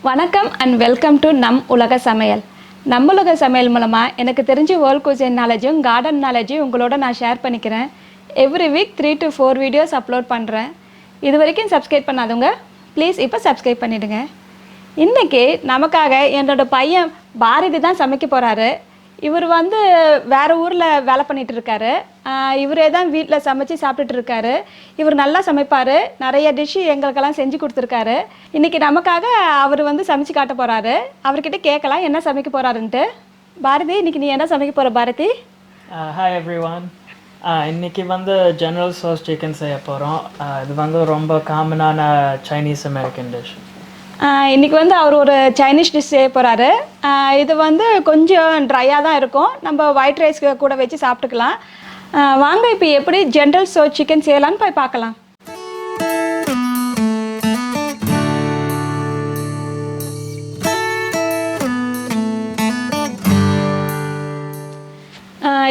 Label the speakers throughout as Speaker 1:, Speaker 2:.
Speaker 1: வணக்கம் and welcome to நம் உலக சமையல். நம் உலக சமையல் மூலமாக எனக்கு தெரிஞ்ச வேர்ல்ட் குசின் நாலேஜும் கார்டன் நாலேஜும் உங்களோட நான் ஷேர் பண்ணிக்கிறேன். Every week 3 to 4 videos upload பண்ணுறேன். இது வரைக்கும் சப்ஸ்கிரைப் பண்ணாதவங்க ப்ளீஸ் இப்போ சப்ஸ்கிரைப் பண்ணிவிடுங்க. இன்றைக்கி நமக்காக என்னோடய பையன் பாரதி தான் சமைக்க போகிறாரு. இவர் வேறு ஊரில் வேலை பண்ணிகிட்டு இருக்காரு. இவரே தான் வீட்டில் சமைச்சு சாப்பிட்டுட்டு இருக்காரு. இவர் நல்லா சமைப்பார். நிறைய டிஷ்ஷு எங்களுக்கெல்லாம் செஞ்சு கொடுத்துருக்காரு. இன்றைக்கி நமக்காக அவர் சமைச்சு காட்ட போகிறாரு. அவர்கிட்ட கேட்கலாம் என்ன சமைக்க போகிறாருன்ட்டு. பாரதி, இன்றைக்கி நீ என்ன சமைக்க போகிற பாரதி?
Speaker 2: Hi every. இன்றைக்கி ஜெனரல் சோஸ் சிக்கன் செய்ய போகிறோம். இது ரொம்ப காமனான சைனீஸ் அமெரிக்கன் டிஷ்.
Speaker 1: இன்றைக்கி அவர் ஒரு சைனீஸ் டிஷ் செய்ய போகிறாரு. இது கொஞ்சம் ட்ரையாக தான் இருக்கும். நம்ம ஒயிட் ரைஸ் கூட வச்சு சாப்பிட்டுக்கலாம். வாங்க இப்போ எப்படி ஜென்ரல் சோஸ் சிக்கன் செய்யலான்னு போய் பார்க்கலாம்.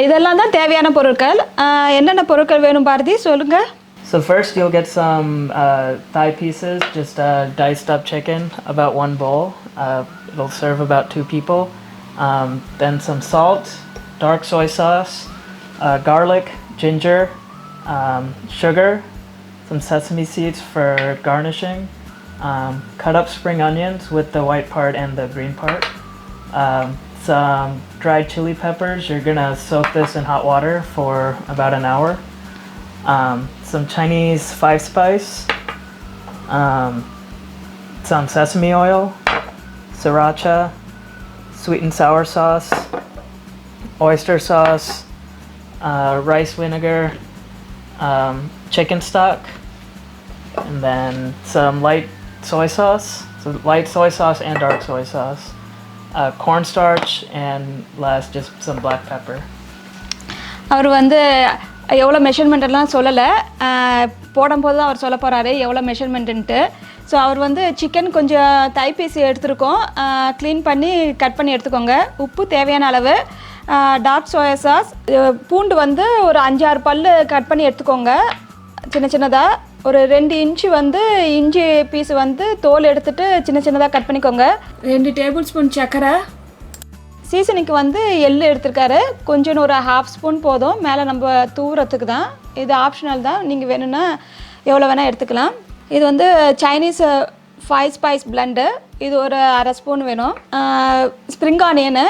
Speaker 1: இதெல்லாம் தான் தேவையான பொருட்கள். என்னென்ன பொருட்கள் வேணும் பாரதி சொல்லுங்கள்.
Speaker 2: So first you'll get some thigh pieces, just diced up chicken, about 1 bowl. It'll serve about 2 people. Then some salt, dark soy sauce, garlic, ginger, sugar, some sesame seeds for garnishing, cut up spring onions with the white part and the green part, some dried chili peppers. You're gonna soak this in hot water for about an hour. Some Chinese 5-spice, some sesame oil, sriracha, sweet and sour sauce, oyster sauce, rice vinegar, chicken stock, and then some light soy sauce, so light soy sauce and dark soy sauce, cornstarch, and last just some black pepper.
Speaker 1: அவர் எவ்வளோ மெஷர்மெண்ட்டெல்லாம் சொல்லலை. போடும்போது தான் அவர் சொல்ல போகிறாரு எவ்வளோ மெஷர்மெண்ட்டுன்ட்டு. So அவர் chicken கொஞ்சம் தை piece எடுத்துருக்கோம். Clean பண்ணி கட் பண்ணி எடுத்துக்கோங்க. உப்பு தேவையான அளவு, டார்க் சோயா சாஸ், பூண்டு ஒரு 5-6 பல் கட் பண்ணி எடுத்துக்கோங்க சின்ன சின்னதாக. ஒரு 2 இன்ச்சு இஞ்சி பீஸ் தோல் எடுத்துகிட்டு சின்ன சின்னதாக கட் பண்ணிக்கோங்க. 2 டேபிள் ஸ்பூன் சர்க்கரை, சீசனுக்கு எள்ளு எடுத்துருக்காரு. கொஞ்சம் ஒரு 1/2 ஸ்பூன் போதும். மேலே நம்ம தூரத்துக்கு தான். இது ஆப்ஷனல் தான், நீங்கள் வேணும்னா எவ்வளோ வேணால் எடுத்துக்கலாம். இது சைனீஸ் 5-spice பிளெண்டு. இது ஒரு 1/2 ஸ்பூன் வேணும். ஸ்ப்ரிங் ஆனியனு,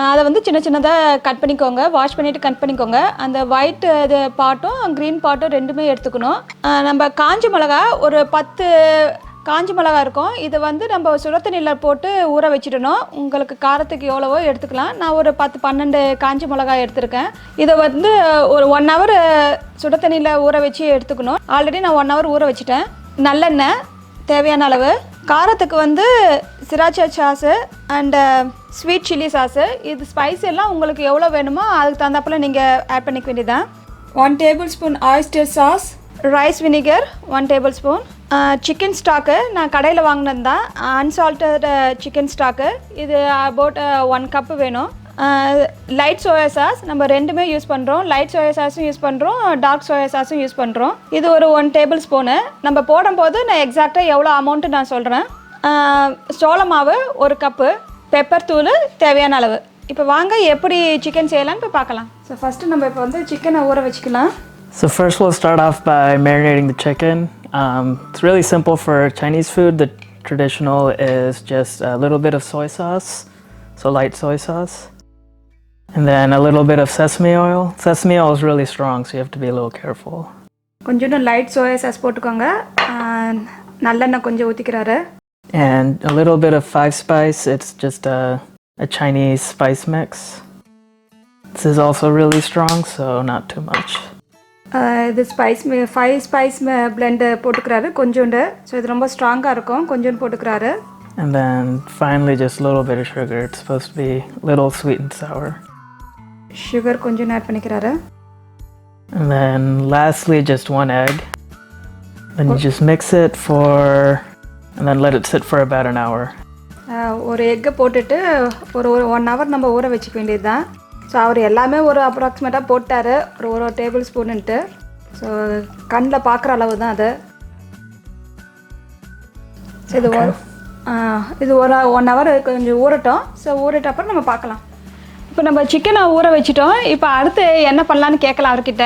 Speaker 1: அதை சின்ன சின்னதாக கட் பண்ணிக்கோங்க. வாஷ் பண்ணிவிட்டு கட் பண்ணிக்கோங்க. அந்த ஒயிட் இது பாட்டும் க்ரீன் பாட்டும் ரெண்டுமே எடுத்துக்கணும். நம்ம காஞ்ச மிளகா ஒரு 10 காஞ்சி மிளகா இருக்கும். இதை நம்ம சுட தண்ணியில் போட்டு ஊற வச்சிடணும். உங்களுக்கு காரத்துக்கு எவ்வளவோ எடுத்துக்கலாம். நான் ஒரு 10-12 காஞ்சி மிளகாய் எடுத்திருக்கேன். இதை ஒரு 1 hour சுட தண்ணியில் ஊற வச்சு எடுத்துக்கணும். ஆல்ரெடி நான் 1 hour ஊற வச்சுட்டேன். நல்லெண்ணெய் தேவையான அளவு, காரத்துக்கு sriracha sauce and sweet chilli sauce. இது ஸ்பைஸ் எல்லாம் உங்களுக்கு எவ்வளோ வேணுமோ அதுக்கு தகுந்தாப்பில் நீங்கள் ஆட் பண்ணிக்க வேண்டியதான். 1 tablespoon oyster sauce, rice vinegar 1 tablespoon, chicken stock நான் கடையில் வாங்கினது தான், unsalted சிக்கன் ஸ்டாக்கு. இது அபவுட் 1 cup வேணும். லைட் சோயா சாஸ் நம்ம ரெண்டுமே யூஸ் பண்ணுறோம். லைட் சோயா சாஸும் யூஸ் பண்ணுறோம், டார்க் சோயா சாஸும் யூஸ் பண்ணுறோம். இது ஒரு 1 tablespoon. நம்ம போடும்போது நான் எக்ஸாக்டாக எவ்வளோ அமௌண்ட்டு நான் சொல்கிறேன். சோள மாவு 1 கப்பு, பெப்பர் தூள் தேவையான அளவு. இப்போ வாங்க எப்படி சிக்கன் செய்யலான்னு போய் பார்க்கலாம். ஸோ ஃபஸ்ட்டு நம்ம இப்போ சிக்கனை ஊற வச்சுக்கலாம்.
Speaker 2: So first we'll start off by marinating the chicken. It's really simple for Chinese food. The traditional is just a little bit of soy sauce, so light soy sauce, and then a little bit of sesame oil. Sesame oil is really strong, so you have to be a little careful.
Speaker 1: கொஞ்சம் light soya sauce போட்டுக்கோங்க. நல்லெண்ணெய் கொஞ்சம் ஊற்றிக்கிறாரு.
Speaker 2: And a little bit of 5-spice. It's just a Chinese spice mix. This is also really strong, so not too much.
Speaker 1: இது 5-spice blend போட்டுக்கிறாரு கொஞ்சோண்டு. So இது ரொம்ப ஸ்ட்ராங்காக இருக்கும். கொஞ்சோண்டு போட்டுக்கிறாரு.
Speaker 2: And then finally just a little bit of sugar. It's supposed to be a little sweet and sour.
Speaker 1: Sugar கொஞ்சம் add பண்ணிக்கிறாரு.
Speaker 2: And then lastly just 1 egg. Then you just mix it and then let it sit for about an hour.
Speaker 1: ஒரு எக்கை போட்டுட்டு ஒரு 1 hour நம்ம ஊற வச்சுக்க வேண்டியது தான். ஸோ அவர் எல்லாமே ஒரு அப்ராக்சிமேட்டாக போட்டார், ஒரு டேபிள் ஸ்பூனுன்ட்டு. ஸோ கண்ணில் பார்க்குற அளவு தான் அது. ஸோ இது இது ஒரு 1 hour கொஞ்சம் ஊறட்டும். ஸோ ஊறிட்ட அப்புறம் நம்ம பார்க்கலாம். இப்போ நம்ம சிக்கனை ஊற வச்சிட்டோம். இப்போ அடுத்து என்ன பண்ணலான்னு கேட்கலாம் அவர்கிட்ட.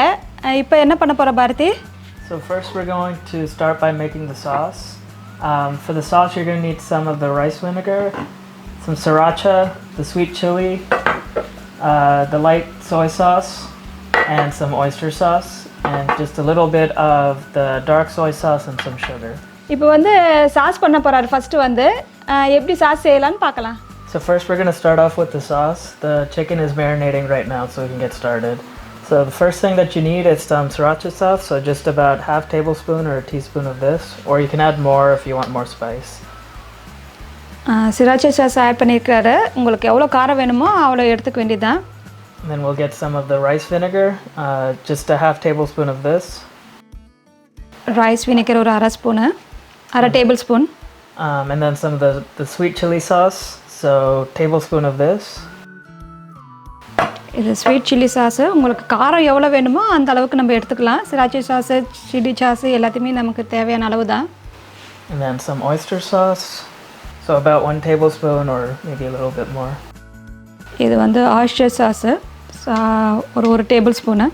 Speaker 1: இப்போ என்ன பண்ண போகிற Bharathi?
Speaker 2: So first we're going to start by making the sauce. For the sauce you're going to need some of the rice vinegar, some sriracha, the sweet chilli, the light soy sauce, and some oyster sauce, and just a little bit of the dark soy sauce and some sugar.
Speaker 1: இப்போ வந்து sauce பண்ண போறாரு. First வந்து எப்படி sauce செய்யலாம்னு பார்க்கலாம்.
Speaker 2: So first we're going to start off with the sauce. The chicken is marinating right now so we can get started. So the first thing that you need is some sriracha sauce, so just about half tablespoon or a teaspoon of this, or you can add more if you want more spice.
Speaker 1: sriracha sauce add பண்ணிருக்காரு. உங்களுக்கு எவ்வளவு காரம் வேணுமோ அவ்வளவு எடுத்துக்க வேண்டியதுதான்.
Speaker 2: And then we'll get some of the rice vinegar, just a half tablespoon of this.
Speaker 1: rice vinegar ஒரு அரை table spoon.
Speaker 2: And then some of the sweet chili sauce, so tablespoon of this.
Speaker 1: இது sweet chilli sauce. உங்களுக்கு காரம் எவ்வளோ வேணுமோ அந்த அளவுக்கு நம்ம எடுத்துக்கலாம். sriracha சாஸ், சில்லி சாஸ் எல்லாத்தையுமே நமக்கு தேவையான அளவு தான்.
Speaker 2: And then some oyster sauce, so about 1 tablespoon or maybe a little bit more.
Speaker 1: இது வந்து oyster சாஸ் ஒரு table spoon.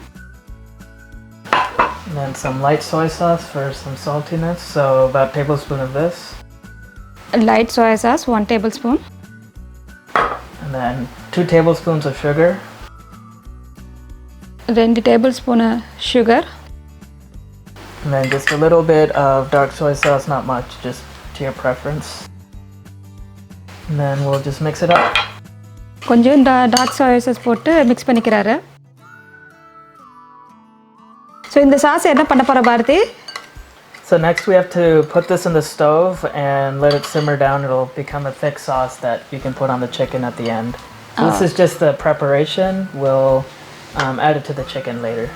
Speaker 2: And then some light soy sauce for some saltiness, so about a tablespoon of this.
Speaker 1: light soya sauce 1 tablespoon.
Speaker 2: And then 2 tablespoons of sugar.
Speaker 1: 2 tablespoon sugar.
Speaker 2: And then just a little bit of dark soy sauce, not much, just to your preference. And then we'll just mix it up.
Speaker 1: கொஞ்சம் dark soya sauce போட்டு mix பண்ணிக்கிறாரு. So இந்த sauce என்ன பண்ண போகிற Bharathi?
Speaker 2: So next we have to put this in the stove and let it simmer down. It'll become a thick sauce that you can put on the chicken at the end. So this is just the preparation. We'll add it to the chicken later.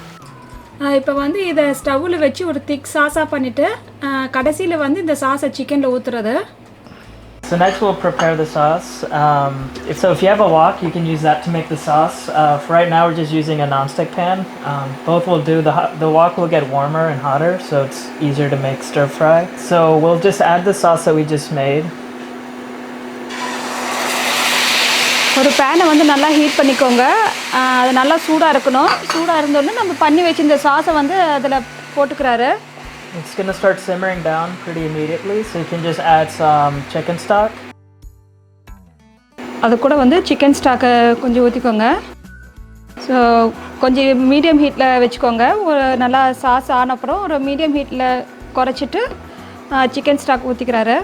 Speaker 1: இப்போ வந்து இதை ஸ்டவ்வில் வச்சு ஒரு திக் சாஸாக பண்ணிவிட்டு கடைசியில் வந்து இந்த சாஸை சிக்கனில் ஊற்றுறது.
Speaker 2: So next we'll prepare the sauce. If you have a wok, you can use that to make the sauce. For right now we're just using a non-stick pan. Both will do. The wok will get warmer and hotter, so it's easier to make stir fry. So we'll just add the sauce that we just made.
Speaker 1: ஒரு பேனை வந்து நல்லா heat பண்ணிக்கோங்க. அது நல்லா சூடாக இருக்கணும். சூடாக இருந்தோடனே நம்ம பண்ணி வச்சிருந்த சாஸை வந்து அதில் போட்டுக்கிறாரு.
Speaker 2: It's going to start simmering down pretty immediately, so you can just add some chicken stock.
Speaker 1: அது கூட வந்து சிக்கன் ஸ்டாக்கை கொஞ்சம் ஊற்றிக்கோங்க. ஸோ கொஞ்சம் மீடியம் ஹீட்டில் வச்சுக்கோங்க. ஒரு நல்லா சாஸ் ஆன அப்புறம் ஒரு மீடியம் ஹீட்டில் குறைச்சிட்டு சிக்கன் ஸ்டாக் ஊற்றிக்கிறாரு.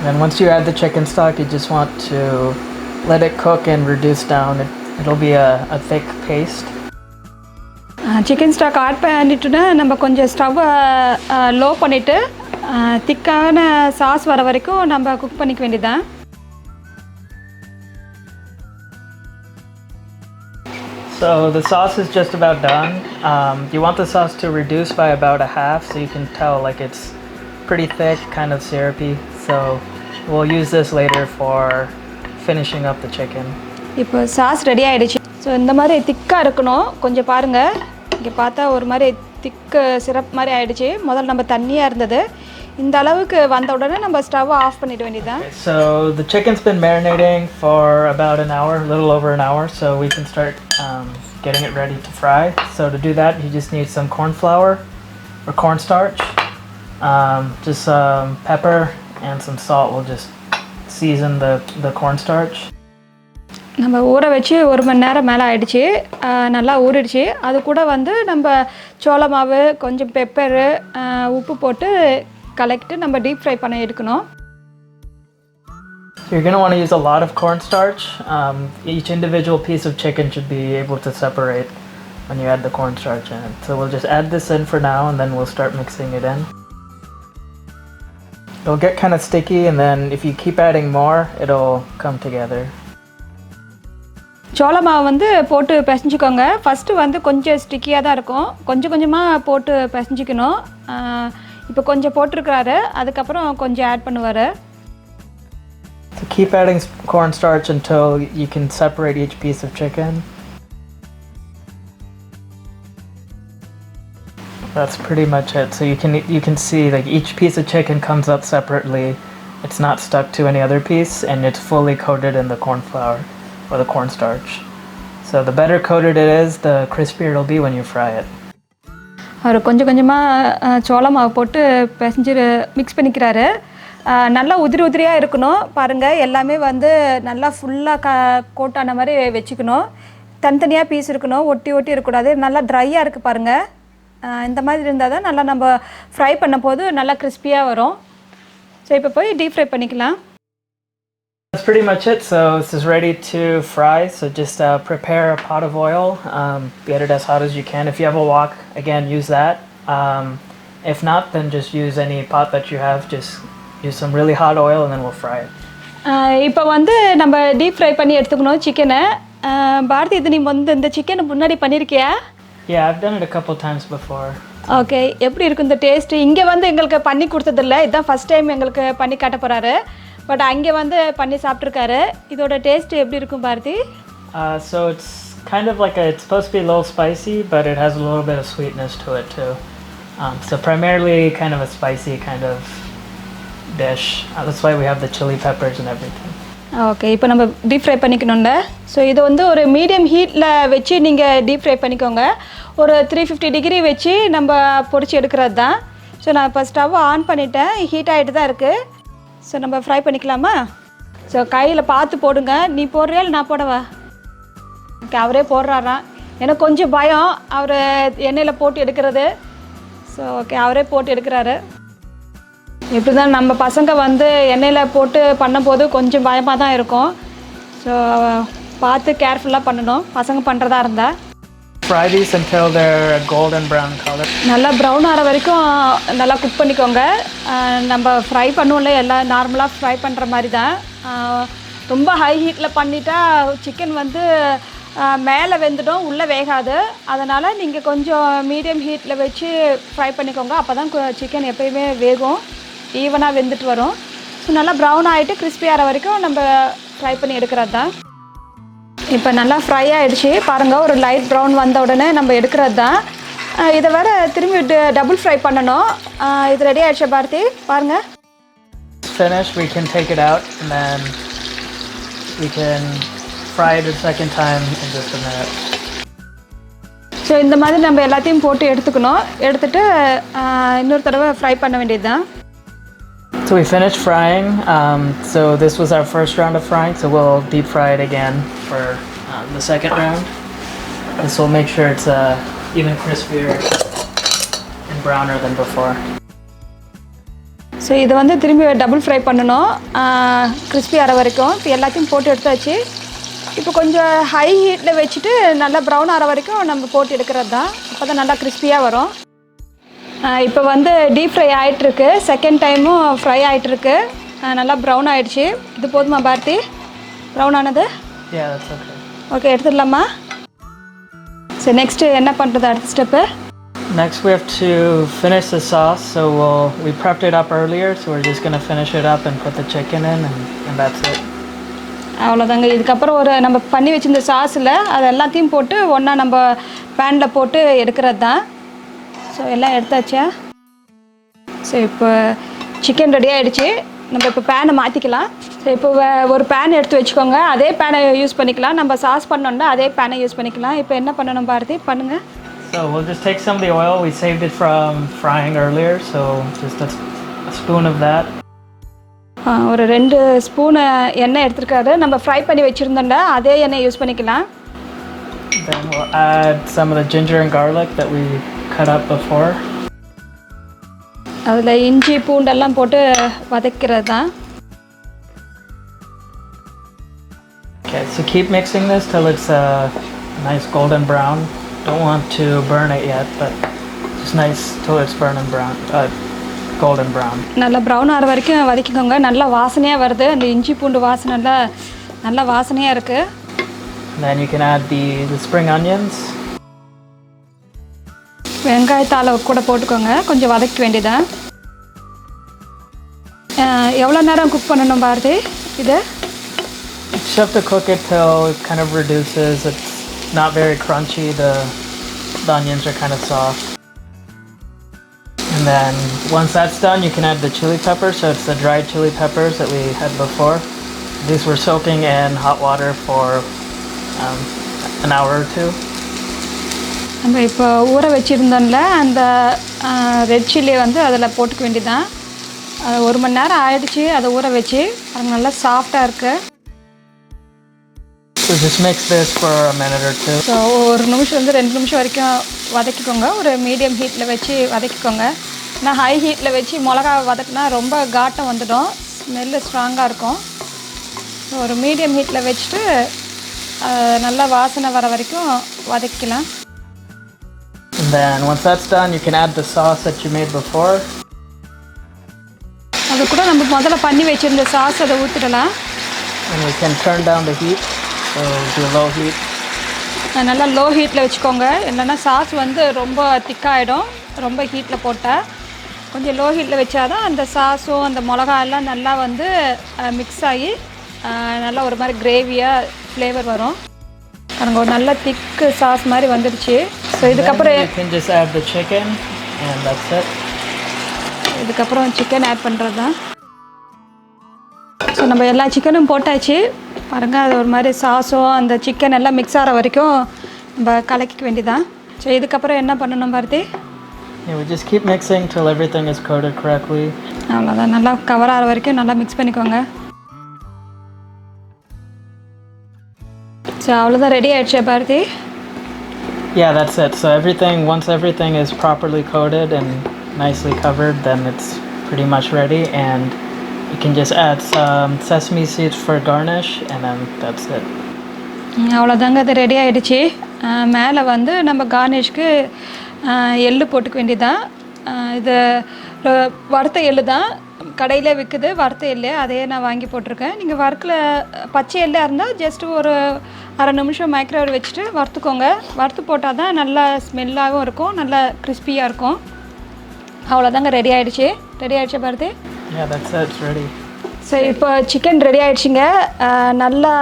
Speaker 2: Then once you add the chicken stock, you just want to let it cook and reduce down. It'll be a thick paste.
Speaker 1: Chicken stock add பண்ணிட்டுனா நம்ம கொஞ்சம் ஸ்டவ்வை லோ பண்ணிவிட்டு திக்கான சாஸ் வர வரைக்கும் நம்ம குக் பண்ணிக்க வேண்டியதான்.
Speaker 2: So the sauce is just about done. You want the sauce to reduce by about a half, so you can tell like it's pretty thick, kind of syrupy. So we'll use this later for finishing up the chicken. இப்போ
Speaker 1: sauce ready ஆகிடுச்சு. So இந்த மாதிரி திக்காக இருக்கணும். கொஞ்சம் பாருங்கள், இங்கே பார்த்தா ஒரு மாதிரி திக்கு சிரப் மாதிரி ஆகிடுச்சு. முதல்ல நம்ம தண்ணியாக இருந்தது. இந்த அளவுக்கு வந்த உடனே நம்ம ஸ்டவ் ஆஃப் பண்ணிட வேண்டியதுதான்.
Speaker 2: So the chicken's been marinating for about an hour, a little over an hour, so we can start getting it ready to fry. So to do that, you just need some corn flour or cornstarch, just some pepper and some salt. We'll just season the cornstarch.
Speaker 1: நம்ம ஊற வச்சு 1 மணி நேரம் மேலே ஆகிடுச்சு. நல்லா ஊறிடுச்சு. அது கூட வந்து நம்ம சோள மாவு, கொஞ்சம் பெப்பரு, உப்பு போட்டு கலக்கிட்டு நம்ம டீப் ஃப்ரை பண்ண எடுக்கணும்.
Speaker 2: You're going to want to use a lot of cornstarch. Each individual piece of chicken should be able to separate when you add the cornstarch in it. So we'll just add this in for now and then we'll start mixing it in. It'll get kind of sticky and then if you keep adding more, it'll come together.
Speaker 1: சோள மாவு வந்து போட்டு பிசைஞ்சிக்கோங்க. First வந்து கொஞ்சம் ஸ்டிக்கியாக தான் இருக்கும். கொஞ்சம் கொஞ்சமாக போட்டு பிசைஞ்சிக்கணும். இப்போ கொஞ்சம் போட்டிருக்கிறாரு, அதுக்கப்புறம் கொஞ்சம் ஆட் பண்ணுவார்.
Speaker 2: So keep adding cornstarch until you can separate each piece of chicken. That's pretty much it. So you can see like each piece of chicken comes up separately it's not stuck to any other piece, and it's fully coated in the corn flour or the cornstarch. So the better coated it is, the crispier it'll be when you fry it.
Speaker 1: அவர் கொஞ்சம் கொஞ்சமாக சோள மாவு போட்டு பிசைஞ்சு mix பண்ணிக்கிறாரு. நல்லா உதிரி உதிரியாக இருக்கணும் பாருங்கள். எல்லாமே வந்து நல்லா ஃபுல்லாக கோட்டான மாதிரி வச்சுக்கணும். தனித்தனியாக பீஸ் இருக்கணும், ஒட்டி ஒட்டி இருக்கக்கூடாது. நல்லா ட்ரையாக இருக்குது பாருங்கள். இந்த மாதிரி இருந்தால் தான் நல்லா நம்ம ஃப்ரை பண்ண போது நல்லா கிறிஸ்பியாக வரும். ஸோ இப்போ போய் டீப் ஃப்ரை பண்ணிக்கலாம்.
Speaker 2: That's pretty much it. So this is ready to fry. So just prepare a pot of oil. Get it as hot as you can. If you have a wok, again, use that. If not, then just use any pot that you have. Just use some really hot oil and then we'll fry it.
Speaker 1: இப்போ வந்து நம்ம deep fry பண்ணி எடுத்துக்கணும் சிக்கனை. பாரதி, இது நீ வந்து இந்த சிக்கனை முன்னாடி பண்ணியிருக்கியா?
Speaker 2: Yeah, I've done it a couple times before.
Speaker 1: Okay, எப்படி இருக்கும் இந்த டேஸ்ட்டு? இங்கே வந்து எங்களுக்கு பண்ணி கொடுத்ததில்ல, இதுதான் ஃபஸ்ட் டைம் எங்களுக்கு பண்ணி காட்ட போகிறாரு. பட் அங்கே வந்து பண்ணி சாப்பிட்ருக்காரு. இதோட டேஸ்ட்டு எப்படி இருக்கும் Bharathi?
Speaker 2: So it's kind of like it's supposed to be a little spicy, but it has a little bit of sweetness to it too. So primarily kind of a spicy kind of dish. That's why we have the chili peppers and everything.
Speaker 1: Okay, இப்போ நம்ம deep fry பண்ணிக்கணும்ல. So இது வந்து ஒரு medium ஹீட்டில் வச்சு நீங்கள் deep fry பண்ணிக்கோங்க. ஒரு 350 டிகிரி வச்சு நம்ம பொரிச்சு எடுக்கிறது தான். ஸோ நான் இப்போ ஸ்டவ் ஆன் பண்ணிட்டேன், ஹீட் ஆகிட்டு தான் இருக்குது. ஸோ நம்ம ஃப்ரை பண்ணிக்கலாமா? ஸோ கையில் பார்த்து போடுங்க. நீ போடுறியா இல்லை நான் போடவா? ஓகே, அவரே போடுறாராம். எனக்கு கொஞ்சம் பயம் அவர் எண்ணெயில் போட்டு எடுக்கிறது. ஸோ ஓகே, அவரே போட்டு எடுக்கிறாரு. எப்படி தான் நம்ம பசங்க வந்து எண்ணெயில் போட்டு பண்ணும்போது கொஞ்சம் பயமாக தான் இருக்கும். ஸோ பார்த்து கேர்ஃபுல்லாக பண்ணணும் பசங்க பண்ணுறதா இருந்தால்.
Speaker 2: Fry these until they're golden brown color.
Speaker 1: நல்லா ப்ரௌன் ஆகிற வரைக்கும் நல்லா குக் பண்ணிக்கோங்க. நம்ம ஃப்ரை பண்ணுவோம்ல, எல்லாம் நார்மலாக ஃப்ரை பண்ணுற மாதிரி தான். ரொம்ப ஹை ஹீட்டில் பண்ணிட்டா சிக்கன் வந்து மேலே வெந்துடும், உள்ளே வேகாது. அதனால் நீங்கள் கொஞ்சம் மீடியம் ஹீட்டில் வச்சு ஃப்ரை பண்ணிக்கோங்க. அப்போ தான் சிக்கன் எப்போயுமே வேகும், ஈவனாக வெந்துட்டு வரும். ஸோ நல்லா ப்ரௌன் ஆகிட்டு கிறிஸ்பி ஆகிற வரைக்கும் நம்ம ஃப்ரை பண்ணி எடுக்கிறது தான். இப்போ நல்லா ஃப்ரை ஆகிடுச்சு பாருங்கள். ஒரு லைட் ப்ரௌன் வந்த உடனே நம்ம எடுக்கிறது தான். இதை வேறு திரும்பி டபுள் ஃப்ரை பண்ணணும். இது ரெடி ஆகிடுச்சு பாரதி, பாருங்கள்.
Speaker 2: Finished, we can take it out and then we can fry it a second time in just a minute.
Speaker 1: So இந்த மாதிரி நம்ம எல்லாத்தையும் போட்டு எடுத்துக்கணும். எடுத்துகிட்டு இன்னொரு தடவை ஃப்ரை பண்ண வேண்டியது தான்.
Speaker 2: So we finished frying. So this was our first round of frying. So we'll deep fry it again for the second round. This will make sure it's even crispier and browner than before.
Speaker 1: So இதை வந்து திரும்பி double fry பண்ணணும் crispy ஆகிற வரைக்கும். இப்போ எல்லாத்தையும் போட்டு எடுத்தாச்சு. இப்போ கொஞ்சம் ஹை ஹீட்டில் வச்சுட்டு நல்லா ப்ரௌன் ஆகிற வரைக்கும் நம்ம போட்டு எடுக்கிறது தான். அப்போ தான் நல்லா கிறிஸ்பியாக வரும். இப்போ வந்து டீப் ஃப்ரை ஆகிட்டுருக்கு. செகண்ட் டைமும் ஃப்ரை ஆகிட்டுருக்கு. நல்லா ப்ரௌன் ஆகிடுச்சு. இது போதுமா பாரதி? ப்ரௌன் ஆனது?
Speaker 2: Yeah, that's okay.
Speaker 1: ஓகே, எடுத்துடலாமா? சரி, நெக்ஸ்ட்டு என்ன பண்ணுறது அடுத்த step?
Speaker 2: Next we have to finish the sauce. So we prepped it up earlier, so we're just going to finish it up and put the chicken in and that's it.
Speaker 1: அவ்வளோதாங்க. இதுக்கப்புறம் ஒரு நம்ம பண்ணி வச்சுருந்த சாஸில் அது எல்லாத்தையும் போட்டு ஒன்றா நம்ம பேனில் போட்டு எடுக்கிறது தான். ஸோ எல்லாம் எடுத்தாச்சா? ஸோ இப்போ சிக்கன் ரெடி ஆகிடுச்சு. நம்ம இப்போ பேனை மாற்றிக்கலாம். ஸோ இப்போ ஒரு பேன் எடுத்து வச்சுக்கோங்க. அதே பேனை யூஸ் பண்ணிக்கலாம். நம்ம சாஸ் பண்ணோன்னா அதே பேனை யூஸ் பண்ணிக்கலாம். இப்போ என்ன பண்ணணும் பாரதி, பண்ணுங்கள்.
Speaker 2: So we'll just take some of the oil. We saved it from frying earlier, so just a spoon of that.
Speaker 1: ஒரு 2 ஸ்பூனு எண்ணெய் எடுத்துருக்காரு. நம்ம ஃப்ரை பண்ணி வச்சுருந்தோம்ல அதே எண்ணெய் யூஸ் பண்ணிக்கலாம்.
Speaker 2: Then we'll add some of the ginger and garlic that we cut up before.
Speaker 1: அதில் இஞ்சி பூண்டெல்லாம் போட்டு வதக்கிறது தான்.
Speaker 2: Okay, so keep mixing this till it's a nice golden brown. Don't want to burn it yet, but it's nice till it's golden brown.
Speaker 1: நல்லா brown ஆகிற வரைக்கும் வதக்கிக்கோங்க. நல்லா வாசனையாக வருது. அந்த இஞ்சி பூண்டு வாசனை நல்லா வாசனையாக இருக்குது.
Speaker 2: Then you can add the spring onions.
Speaker 1: வெங்காயத்தால் கூட போட்டுக்கோங்க. கொஞ்சம் வதக்க வேண்டியதான். எவ்வளோ நேரம் குக் பண்ணணும் பாரதி இது?
Speaker 2: You just have to cook it till it kind of reduces. It's not very crunchy. The onions are kind of soft. And then once that's done, you can add the chili peppers. So it's the dried chili peppers that we had before. These were soaking in hot water for an hour or two.
Speaker 1: நம்ம இப்போ ஊற வச்சுருந்தோம்ல அந்த red chilli வந்து அதில் போட்டுக்க வேண்டியதான். அது 1 மணி நேரம் ஆயிடுச்சு அதை ஊற வச்சு. அது நல்லா சாஃப்டாக இருக்குது.
Speaker 2: So just mix this for a minute or two.
Speaker 1: So 1 நிமிஷம் 2 நிமிஷம் வரைக்கும் வதக்கிக்கோங்க. ஒரு மீடியம் ஹீட்டில் வச்சு வதக்கிக்கோங்க. நான் ஹை ஹீட்டில் வச்சு மிளகா வதக்கினா ரொம்ப காட்டம் வந்துடும், ஸ்மெல்லு ஸ்ட்ராங்காக இருக்கும். ஸோ ஒரு மீடியம் ஹீட்டில் வச்சுட்டு நல்லா வாசனை வர வரைக்கும் வதக்கிக்கலாம்.
Speaker 2: And then once that's done, you can add the sauce that you made before.
Speaker 1: அது கூட நம்ம முதல்ல பண்ணி வச்சுருந்த சாஸ் அதை ஊற்றிடலாம்.
Speaker 2: And we can turn down the heat, so do low heat.
Speaker 1: நல்லா லோ ஹீட்டில் வச்சுக்கோங்க, இல்லைன்னா சாஸ் வந்து ரொம்ப திக்காகிடும் ரொம்ப ஹீட்டில் போட்டால். கொஞ்சம் லோ ஹீட்டில் வச்சாதான் அந்த சாஸும் அந்த மிளகா எல்லாம் நல்லா வந்து மிக்ஸ் ஆகி நல்லா ஒரு மாதிரி கிரேவியாக ஃப்ளேவர் வரும். பாருங்க ஒரு நல்ல திக்கு சாஸ் மாதிரி வந்துடுச்சு. ஸோ இதுக்கப்புறம் இதுக்கப்புறம் சிக்கன் ஆட் பண்ணுறது தான். ஸோ நம்ம எல்லா சிக்கனும் போட்டாச்சு. பாருங்கள் அது ஒரு மாதிரி சாஸும் அந்த சிக்கன் எல்லாம் மிக்ஸ் ஆகிற வரைக்கும் நம்ம கலக்கிக்க வேண்டியதான். ஸோ இதுக்கப்புறம் என்ன பண்ணணும் Bharathi?
Speaker 2: We just keep mixing till everything is coated correctly.
Speaker 1: அவ்வளோதான், நல்லா கவர் ஆகிற வரைக்கும் நல்லா மிக்ஸ் பண்ணிக்கோங்க. ஸோ அவ்வளோதான், ரெடி ஆகிடுச்சு Bharathi.
Speaker 2: Yeah, that's it. So once everything is properly coated and nicely covered, then it's pretty much ready, and you can just add some sesame seeds for garnish, and then that's it.
Speaker 1: அவ்வளோதாங்க, அது ready ஆகிடுச்சு. மேலே வந்து நம்ம கார்னிஷ்க்கு எள்ளு போட்டுக்க வேண்டியதான். இது வறுத்த எள்ளு தான், கடையில் விற்குது வறுத்த எள்ளு, அதையே நான் வாங்கி போட்டிருக்கேன். நீங்கள் வறுக்கல பச்சை எள்ளாக இருந்தால் ஜஸ்ட்டு ஒரு அரை நிமிஷம் மைக்ரோவேவ் வச்சுட்டு வறுத்துக்கோங்க. வறுத்து போட்டால் தான் நல்லா ஸ்மெல்லாகவும் இருக்கும், நல்லா கிறிஸ்பியாக இருக்கும். அவ்வளோதாங்க, ரெடி ஆகிடுச்சு. ரெடி ஆகிடுச்சு பாருது. ஸோ இப்போ சிக்கன் ரெடி ஆகிடுச்சிங்க. நல்லா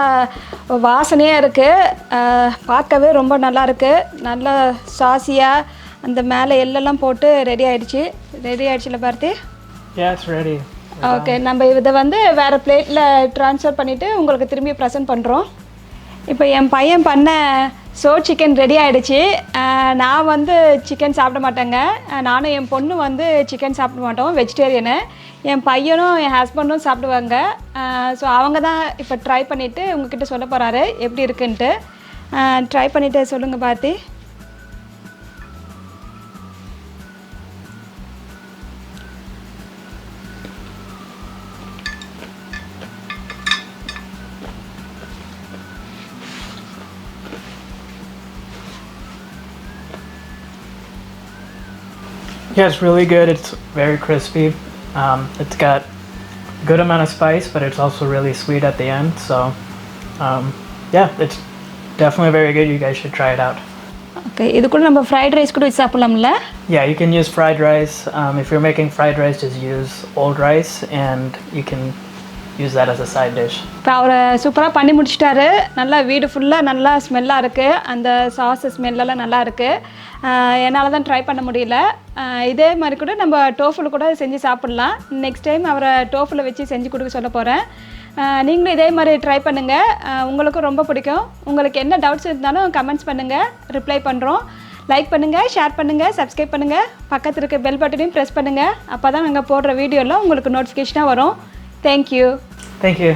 Speaker 1: வாசனையாக இருக்குது, பார்க்கவே ரொம்ப நல்லா இருக்குது. நல்லா சாசியாக அந்த மேலே எள்ளெல்லாம் போட்டு ரெடி ஆகிடுச்சு. ரெடி ஆகிடுச்சுல பாரதி? ஓகே, நம்ம இதை வந்து வேறு பிளேட்டில் ட்ரான்ஸ்ஃபர் பண்ணிவிட்டு உங்களுக்கு திரும்பி ப்ரெசென்ட் பண்ணுறோம். இப்போ என் பையன் பண்ண சிக்கன் ரெடி ஆகிடுச்சு. நான் வந்து சிக்கன் சாப்பிட மாட்டேங்க. நானும் என் பொண்ணு வந்து சிக்கன் சாப்பிட மாட்டோம், வெஜிடேரியனு. என் பையனும் என் ஹஸ்பண்டும் சாப்பிடுவாங்க. ஸோ அவங்க தான் இப்போ ட்ரை பண்ணிவிட்டு உங்ககிட்ட சொல்ல போகிறாரு எப்படி இருக்குன்ட்டு. ட்ரை பண்ணிவிட்டு சொல்லுங்கள் Bharathi.
Speaker 2: Yeah, it's really good. It's very crispy. It's got good amount of spice, but it's also really sweet at the end. So, yeah, it's definitely very good. You guys should try it out.
Speaker 1: Okay, இது கூட நம்ம fried rice கூட சாப்பிடலாம்ல?
Speaker 2: Yeah, you can use fried rice. If you're making fried rice, just use old rice, and you can use that as a side dish.
Speaker 1: இப்போ அவரை சூப்பராக பண்ணி முடிச்சிட்டாரு. நல்லா வீடு ஃபுல்லாக நல்லா ஸ்மெல்லாக இருக்குது, அந்த சாஸ் ஸ்மெல்லெல்லாம் நல்லா இருக்குது. என்னால் தான் ட்ரை பண்ண முடியல. இதே மாதிரி கூட நம்ம டோஃபுல கூட செஞ்சு சாப்பிட்லாம். நெக்ஸ்ட் டைம் அவரை டோஃபுல வச்சு செஞ்சு கொடுக்க சொல்ல போகிறேன். நீங்களும் இதே மாதிரி ட்ரை பண்ணுங்கள், உங்களுக்கும் ரொம்ப பிடிக்கும். உங்களுக்கு என்ன டவுட்ஸ் இருந்தாலும் கமெண்ட்ஸ் பண்ணுங்கள், ரிப்ளை பண்ணுறோம். லைக் பண்ணுங்கள், ஷேர் பண்ணுங்கள், சப்ஸ்கிரைப் பண்ணுங்கள், பக்கத்தில் இருக்க பெல் பட்டனையும் ப்ரெஸ் பண்ணுங்கள். அப்போ தான் நாங்கள் போடுற வீடியோலாம் உங்களுக்கு நோட்டிஃபிகேஷனாக வரும். Thank you.
Speaker 2: Thank you.